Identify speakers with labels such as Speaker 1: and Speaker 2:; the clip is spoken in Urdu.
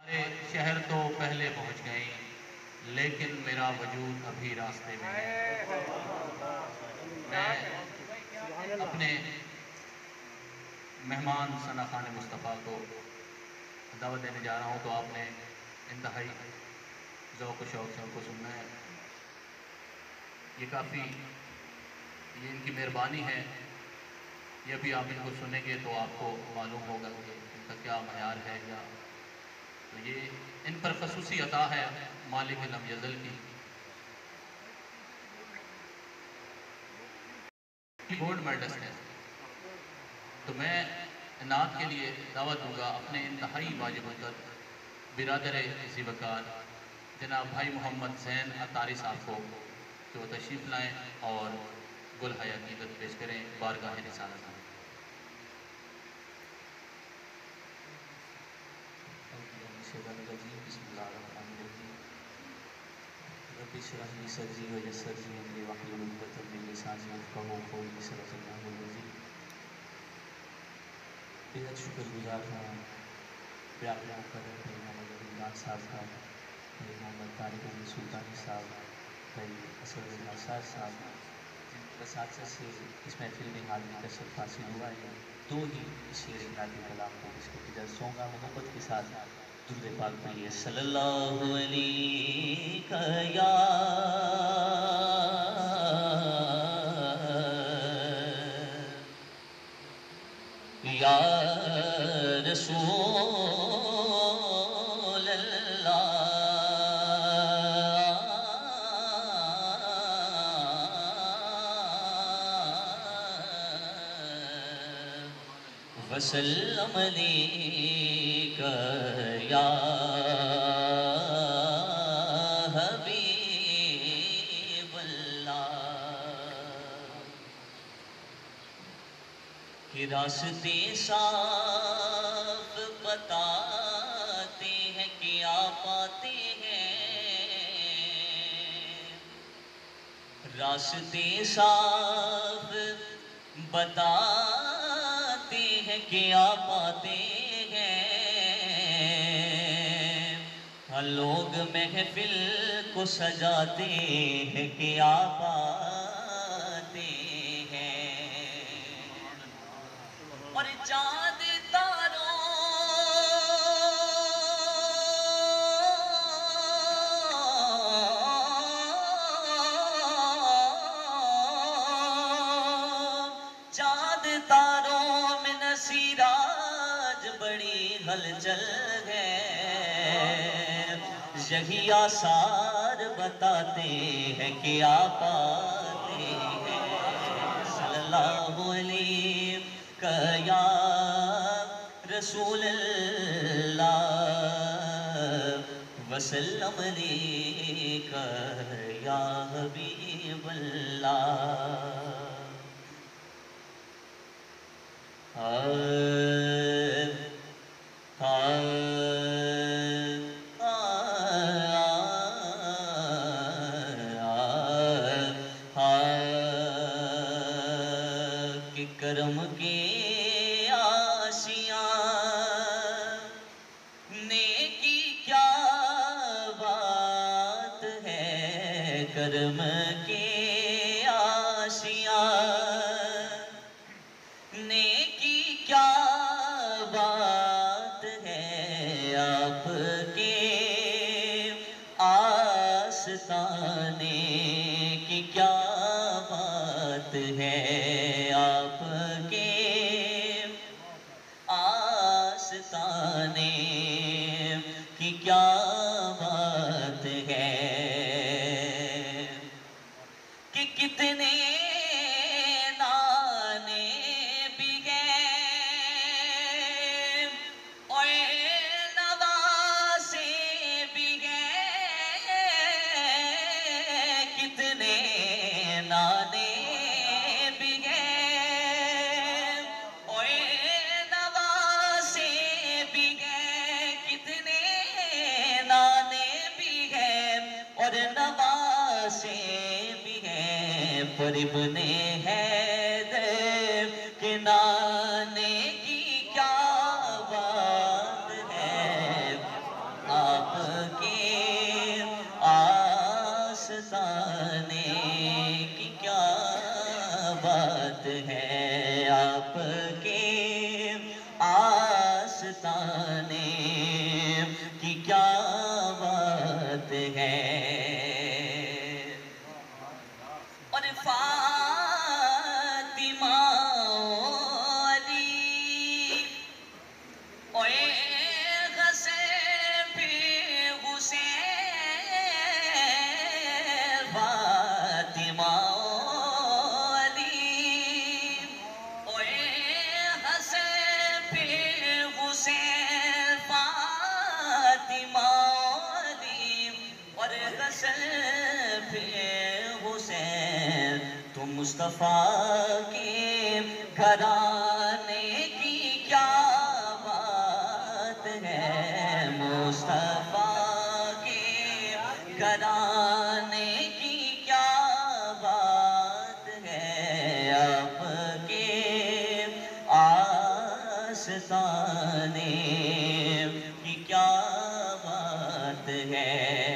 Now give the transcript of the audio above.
Speaker 1: شہر تو پہلے پہنچ گئے لیکن میرا وجود ابھی راستے میں ہے۔ میں اپنے مہمان ثنا خان مصطفیٰ کو دعوت دینے جا رہا ہوں، تو آپ نے انتہائی ذوق و شوق سے ان کو سننا ہے۔ یہ کافی یہ ان کی مہربانی ہے، یہ بھی آپ ان کو سنیں گے تو آپ کو معلوم ہوگا کہ ان کا کیا معیار ہے، یا تو یہ ان پر خصوصی عطا ہے مالک لم یزل کی۔ گولڈ میڈلسٹ ہے، تو میں نعت کے لیے دعوت دوں گا اپنے انتہائی واجب القدر برادر اسی وقار جناب بھائی محمد زین عطاری صاحب کو کہ وہ تشریف لائیں اور گل حیا عقیدت پیش کریں بارگاہ رسالت میں۔
Speaker 2: بسم اللہ الرحمن الرحیم۔ رب اشرح لی صدری ویسر لی امری واحلل عقدۃ من لسانی یفقہوا قولی، صدق اللہ العظیم۔ بہت شکر گزار ہوں پیارے مقرر بھائی محمد عبداللہ صاحب کا، بھائی محمد طارق علی سلطانی صاحب، بھائی اسد نثار صاحب، جن کے اساتذہ سے اس محفل میں حاضری کا شرف حاصل ہوا ہے۔ دو ہی شعر نعت کلام کو اس کو اجازت دوں گا، محبت کے ساتھ درود پاک پڑھیے۔ صلی اللہ علیہ یا رسول اللہ وسلم علیک یا حبیب اللہ۔ کہ راستے صاف بتاتے ہیں کہ آپ آتے ہیں، راستے صاف بتاتے ہیں کہ آپ آتے ہیں، لوگ محفل کو سجاتے ہیں کہ آپ آتے ہیں، اور چاند تاروں میں نصیراج بڑی ہلچل ہے، یہی آثار بتاتے ہیں کہ آپ آتے ہیں۔ صلی اللہ علیہ یا رسول اللہ وسلم علیک یا حبیب اللہ۔ کہ کرم کے آسیاں نیکی کیا بات ہے، کرم کے آسیاں نیکی کیا بات ہے، آپ کے آستانے کی کیا بات ہے، آپ کے آستانے کی کیا بات ہے، کہ کتنے بھی ہیں، پر ابن حیدر کے نانے کی کیا بات ہے،
Speaker 3: مصطفیٰ کے گھرانے کی کیا بات ہے، مصطفیٰ کے گھرانے کی کیا بات ہے، اب کے آستانے کی کیا بات ہے۔